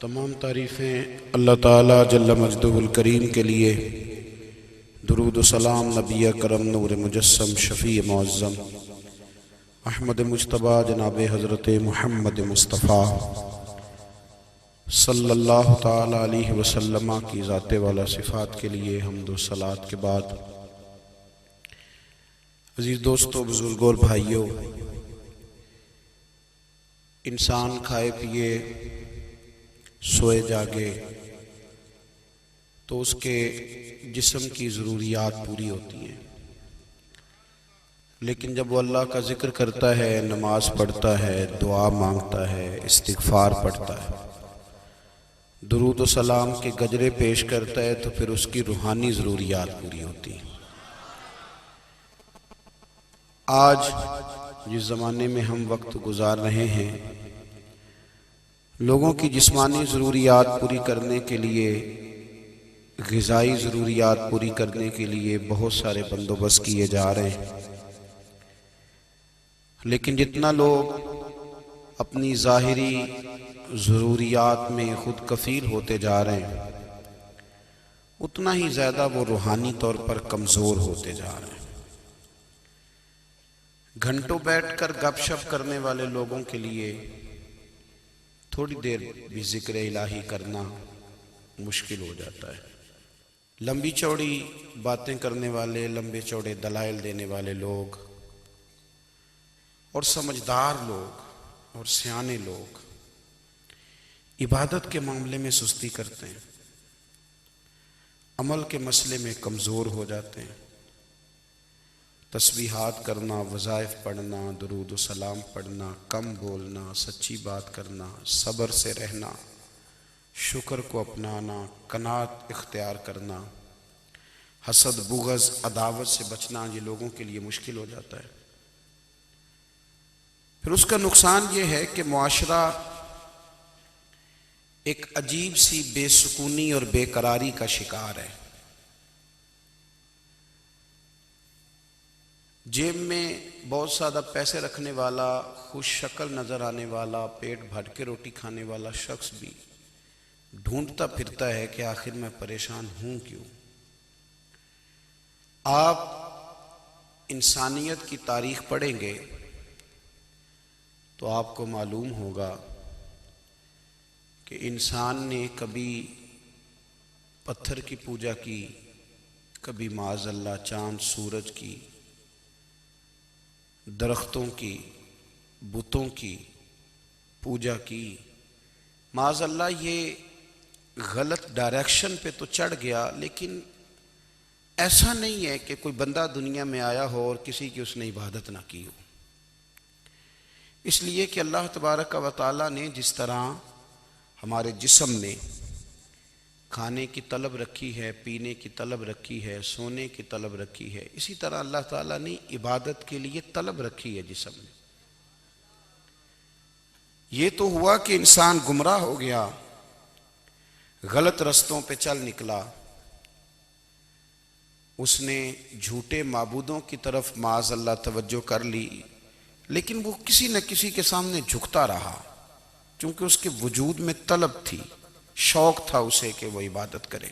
تمام تعریفیں اللہ تعالیٰ جل مجدہ الکریم کے لیے، درود و سلام نبی کرم نور مجسم شفیع معظم احمد مجتبیٰ جناب حضرت محمد مصطفیٰ صلی اللہ تعالیٰ علیہ وسلم کی ذات والا صفات کے لیے حمد و صلوات کے بعد، عزیز دوستو، بزرگوں اور بھائیوں، انسان کھائے پیے سوئے جاگے تو اس کے جسم کی ضروریات پوری ہوتی ہیں، لیکن جب وہ اللہ کا ذکر کرتا ہے، نماز پڑھتا ہے، دعا مانگتا ہے، استغفار پڑھتا ہے، درود و سلام کے گجرے پیش کرتا ہے، تو پھر اس کی روحانی ضروریات پوری ہوتی ہیں۔ آج جس زمانے میں ہم وقت گزار رہے ہیں، لوگوں کی جسمانی ضروریات پوری کرنے کے لیے، غذائی ضروریات پوری کرنے کے لیے بہت سارے بندوبست کیے جا رہے ہیں، لیکن جتنا لوگ اپنی ظاہری ضروریات میں خود کفیل ہوتے جا رہے ہیں، اتنا ہی زیادہ وہ روحانی طور پر کمزور ہوتے جا رہے ہیں۔ گھنٹوں بیٹھ کر گپ شپ کرنے والے لوگوں کے لیے تھوڑی دیر بھی ذکر الہی کرنا مشکل ہو جاتا ہے۔ لمبی چوڑی باتیں کرنے والے، لمبے چوڑے دلائل دینے والے لوگ اور سمجھدار لوگ اور سیانے لوگ عبادت کے معاملے میں سستی کرتے ہیں، عمل کے مسئلے میں کمزور ہو جاتے ہیں۔ تسبیحات کرنا، وظائف پڑھنا، درود و سلام پڑھنا، کم بولنا، سچی بات کرنا، صبر سے رہنا، شکر کو اپنانا، قناعت اختیار کرنا، حسد، بغض، عداوت سے بچنا، یہ لوگوں کے لیے مشکل ہو جاتا ہے۔ پھر اس کا نقصان یہ ہے کہ معاشرہ ایک عجیب سی بے سکونی اور بے قراری کا شکار ہے۔ جیب میں بہت زیادہ پیسے رکھنے والا، خوش شکل نظر آنے والا، پیٹ بھر کے روٹی کھانے والا شخص بھی ڈھونڈتا پھرتا ہے کہ آخر میں پریشان ہوں کیوں۔ آپ انسانیت کی تاریخ پڑھیں گے تو آپ کو معلوم ہوگا کہ انسان نے کبھی پتھر کی پوجا کی، کبھی معاذ اللہ چاند سورج کی، درختوں کی، بتوں کی پوجا کی۔ معاذ اللہ یہ غلط ڈائریکشن پہ تو چڑھ گیا، لیکن ایسا نہیں ہے کہ کوئی بندہ دنیا میں آیا ہو اور کسی کی اس نے عبادت نہ کی ہو۔ اس لیے کہ اللہ تبارک و تعالیٰ نے جس طرح ہمارے جسم میں کھانے کی طلب رکھی ہے، پینے کی طلب رکھی ہے، سونے کی طلب رکھی ہے، اسی طرح اللہ تعالیٰ نے عبادت کے لیے طلب رکھی ہے جسم میں۔ یہ تو ہوا کہ انسان گمراہ ہو گیا، غلط رستوں پہ چل نکلا، اس نے جھوٹے معبودوں کی طرف معاذ اللہ توجہ کر لی، لیکن وہ کسی نہ کسی کے سامنے جھکتا رہا، چونکہ اس کے وجود میں طلب تھی، شوق تھا اسے کہ وہ عبادت کرے۔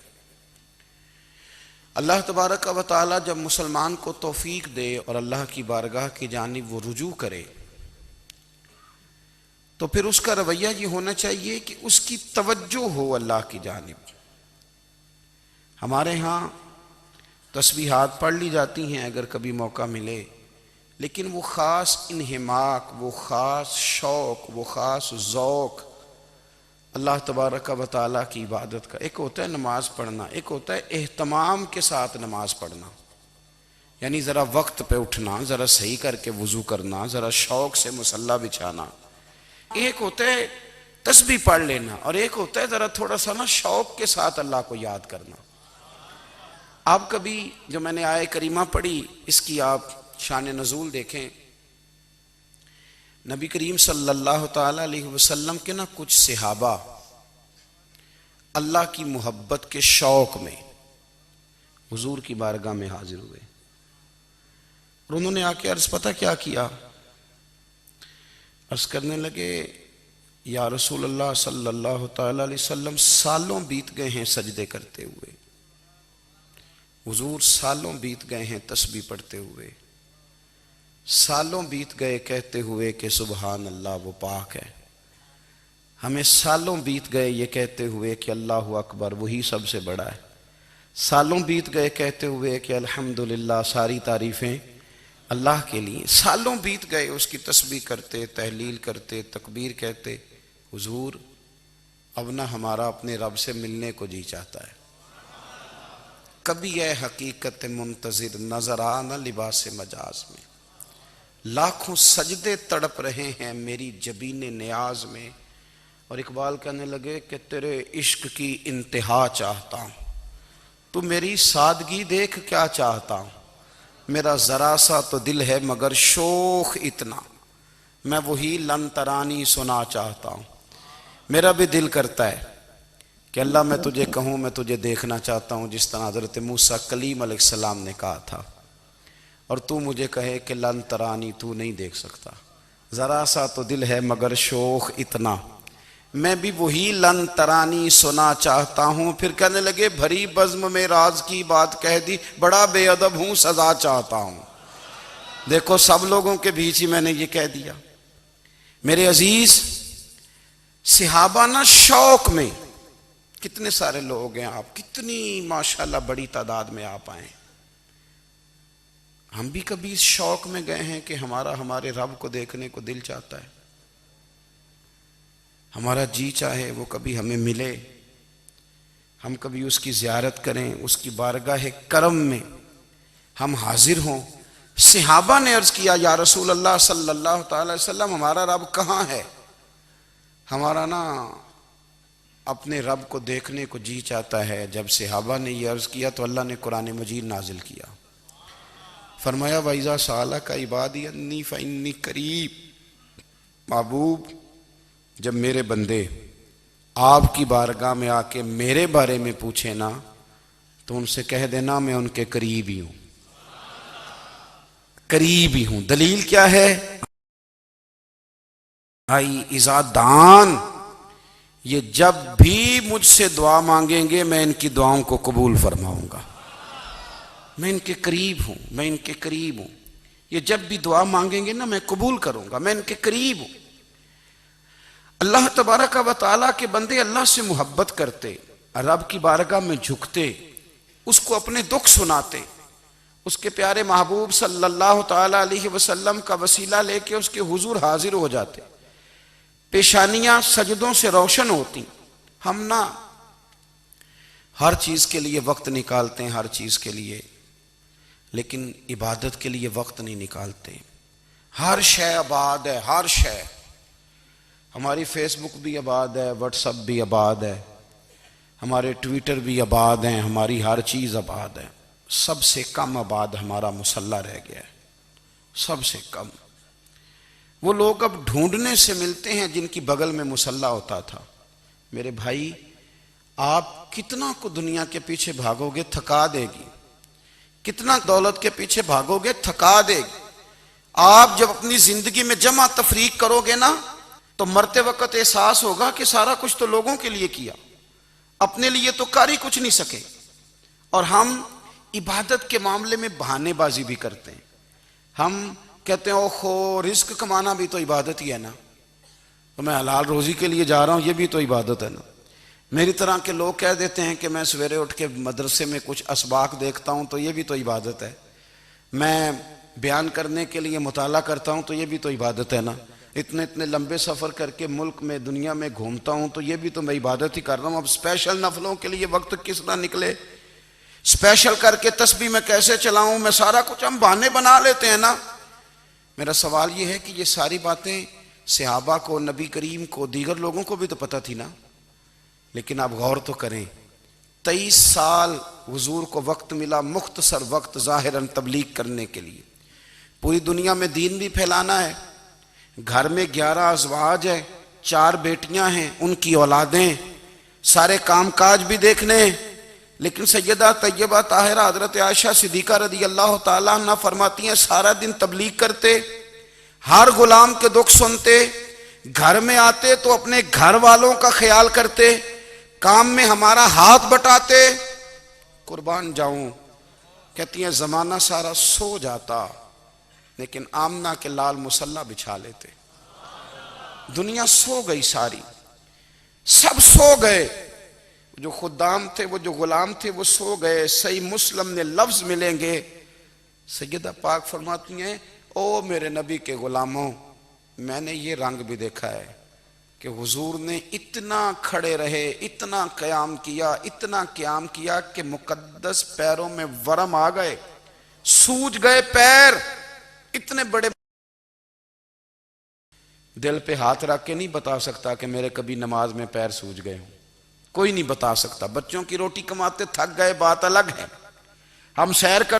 اللہ تبارک و تعالی جب مسلمان کو توفیق دے اور اللہ کی بارگاہ کی جانب وہ رجوع کرے، تو پھر اس کا رویہ یہ ہونا چاہیے کہ اس کی توجہ ہو اللہ کی جانب۔ ہمارے ہاں تسبیحات پڑھ لی جاتی ہیں اگر کبھی موقع ملے، لیکن وہ خاص انہماک، وہ خاص شوق، وہ خاص ذوق اللہ تبارک و تعالیٰ کی عبادت کا، ایک ہوتا ہے نماز پڑھنا، ایک ہوتا ہے اہتمام کے ساتھ نماز پڑھنا، یعنی ذرا وقت پہ اٹھنا، ذرا صحیح کر کے وضو کرنا، ذرا شوق سے مصلی بچھانا۔ ایک ہوتا ہے تسبیح پڑھ لینا، اور ایک ہوتا ہے ذرا تھوڑا سا نا شوق کے ساتھ اللہ کو یاد کرنا۔ آپ کبھی جو میں نے آیہ کریمہ پڑھی، اس کی آپ شان نزول دیکھیں، نبی کریم صلی اللہ تعالیٰ علیہ وسلم کے نا کچھ صحابہ اللہ کی محبت کے شوق میں حضور کی بارگاہ میں حاضر ہوئے، اور انہوں نے آ کے عرض پتہ کیا کیا؟ عرض کرنے لگے، یا رسول اللہ صلی اللہ تعالی علیہ وسلم سالوں بیت گئے ہیں سجدے کرتے ہوئے، حضور سالوں بیت گئے ہیں تسبیح پڑھتے ہوئے، سالوں بیت گئے کہتے ہوئے کہ سبحان اللہ وہ پاک ہے، ہمیں سالوں بیت گئے یہ کہتے ہوئے کہ اللہ اکبر وہی سب سے بڑا ہے، سالوں بیت گئے کہتے ہوئے کہ الحمدللہ ساری تعریفیں اللہ کے لیے، سالوں بیت گئے اس کی تسبیح کرتے، تحلیل کرتے، تکبیر کہتے۔ حضور اب نہ ہمارا اپنے رب سے ملنے کو جی چاہتا ہے، کبھی اے حقیقت منتظر نظر آ نہ لباس مجاز میں، لاکھوں سجدے تڑپ رہے ہیں میری جبین نیاز میں۔ اور اقبال کہنے لگے کہ تیرے عشق کی انتہا چاہتا ہوں، تو میری سادگی دیکھ کیا چاہتا ہوں، میرا ذرا سا تو دل ہے مگر شوخ اتنا، میں وہی لن ترانی سنا چاہتا ہوں۔ میرا بھی دل کرتا ہے کہ اللہ میں تجھے کہوں میں تجھے دیکھنا چاہتا ہوں، جس طرح حضرت موسیٰ کلیم علیہ السلام نے کہا تھا، اور تو مجھے کہے کہ لن ترانی تو نہیں دیکھ سکتا، ذرا سا تو دل ہے مگر شوخ اتنا، میں بھی وہی لن ترانی سنا چاہتا ہوں۔ پھر کہنے لگے بھری بزم میں راز کی بات کہہ دی، بڑا بے ادب ہوں سزا چاہتا ہوں۔ دیکھو سب لوگوں کے بیچ ہی میں نے یہ کہہ دیا۔ میرے عزیز صحابہ نا شوق میں، کتنے سارے لوگ ہیں آپ، کتنی ماشاءاللہ بڑی تعداد میں آپ آئیں، ہم بھی کبھی اس شوق میں گئے ہیں کہ ہمارے رب کو دیکھنے کو دل چاہتا ہے، ہمارا جی چاہے وہ کبھی ہمیں ملے، ہم کبھی اس کی زیارت کریں، اس کی بارگاہ کرم میں ہم حاضر ہوں۔ صحابہ نے عرض کیا یا رسول اللہ صلی اللہ تعالی وسلم ہمارا رب کہاں ہے؟ ہمارا نا اپنے رب کو دیکھنے کو جی چاہتا ہے۔ جب صحابہ نے یہ عرض کیا تو اللہ نے قرآن مجید نازل کیا، فرمایا وَإِذَا سَأَلَكَ عِبَادِي أَنِّي فَإِنِّي قَرِيبٌ، محبوب جب میرے بندے آپ کی بارگاہ میں آ کے میرے بارے میں پوچھیں نا تو ان سے کہہ دینا میں ان کے قریب ہی ہوں، قریب ہی ہوں۔ دلیل کیا ہے؟ بھائی اذا دان، یہ جب بھی مجھ سے دعا مانگیں گے میں ان کی دعاؤں کو قبول فرماؤں گا، میں ان کے قریب ہوں، میں ان کے قریب ہوں، یہ جب بھی دعا مانگیں گے نا میں قبول کروں گا، میں ان کے قریب ہوں۔ اللہ تبارک و تعالیٰ کے بندے اللہ سے محبت کرتے، رب کی بارگاہ میں جھکتے، اس کو اپنے دکھ سناتے، اس کے پیارے محبوب صلی اللہ تعالیٰ علیہ وسلم کا وسیلہ لے کے اس کے حضور حاضر ہو جاتے، پیشانیاں سجدوں سے روشن ہوتی۔ ہم نا ہر چیز کے لیے وقت نکالتے ہیں، ہر چیز کے لیے، لیکن عبادت کے لیے وقت نہیں نکالتے۔ ہر شے آباد ہے، ہر شے، ہماری فیس بک بھی آباد ہے، واٹس ایپ بھی آباد ہے، ہمارے ٹویٹر بھی آباد ہیں، ہماری ہر چیز آباد ہے، سب سے کم آباد ہمارا مصلی رہ گیا ہے، سب سے کم۔ وہ لوگ اب ڈھونڈنے سے ملتے ہیں جن کی بغل میں مصلی ہوتا تھا۔ میرے بھائی آپ کتنا کو دنیا کے پیچھے بھاگو گے تھکا دے گی، کتنا دولت کے پیچھے بھاگو گے تھکا دے گی۔ آپ جب اپنی زندگی میں جمع تفریق کرو گے نا تو مرتے وقت احساس ہوگا کہ سارا کچھ تو لوگوں کے لیے کیا، اپنے لیے تو کر ہی کچھ نہیں سکے۔ اور ہم عبادت کے معاملے میں بہانے بازی بھی کرتے ہیں، ہم کہتے ہیں اوہو رزق کمانا بھی تو عبادت ہی ہے نا، تو میں حلال روزی کے لیے جا رہا ہوں یہ بھی تو عبادت ہے نا۔ میری طرح کے لوگ کہہ دیتے ہیں کہ میں سویرے اٹھ کے مدرسے میں کچھ اسباق دیکھتا ہوں تو یہ بھی تو عبادت ہے، میں بیان کرنے کے لیے مطالعہ کرتا ہوں تو یہ بھی تو عبادت ہے نا، اتنے لمبے سفر کر کے ملک میں دنیا میں گھومتا ہوں تو یہ بھی تو میں عبادت ہی کر رہا ہوں۔ اب اسپیشل نفلوں کے لیے وقت کس طرح نکلے، اسپیشل کر کے تسبیح میں کیسے چلاؤں، میں سارا کچھ ہم بہانے بنا لیتے ہیں نا۔ میرا سوال یہ ہے کہ یہ ساری باتیں صحابہ کو، نبی کریم کو، دیگر لوگوں کو بھی تو پتہ تھی نا، لیکن آپ غور تو کریں 23 سال حضور کو وقت ملا، مختصر وقت ظاہراً تبلیغ کرنے کے لیے، پوری دنیا میں دین بھی پھیلانا ہے۔ گھر میں 11 ازواج ہے، 4 بیٹیاں ہیں، ان کی اولادیں، سارے کام کاج بھی دیکھنے ہیں، لیکن سیدہ طیبہ طاہرہ حضرت عائشہ صدیقہ رضی اللہ تعالیٰ عنہ فرماتی ہیں سارا دن تبلیغ کرتے، ہر غلام کے دکھ سنتے، گھر میں آتے تو اپنے گھر والوں کا خیال کرتے، کام میں ہمارا ہاتھ بٹاتے۔ قربان جاؤں، کہتی ہیں زمانہ سارا سو جاتا لیکن آمنہ کے لال مصلی بچھا لیتے۔ دنیا سو گئی ساری، سب سو گئے، جو خدام تھے، وہ جو غلام تھے، وہ سو گئے۔ صحیح مسلم نے لفظ ملیں گے، سیدہ پاک فرماتی ہیں او میرے نبی کے غلاموں، میں نے یہ رنگ بھی دیکھا ہے کہ حضور نے اتنا کھڑے رہے، اتنا قیام کیا، اتنا قیام کیا کہ مقدس پیروں میں ورم آ گئے، سوج گئے پیر، اتنے بڑے۔ دل پہ ہاتھ رکھ کے نہیں بتا سکتا کہ میرے کبھی نماز میں پیر سوج گئے ہوں، کوئی نہیں بتا سکتا۔ بچوں کی روٹی کماتے تھک گئے بات الگ ہے، ہم سیر کر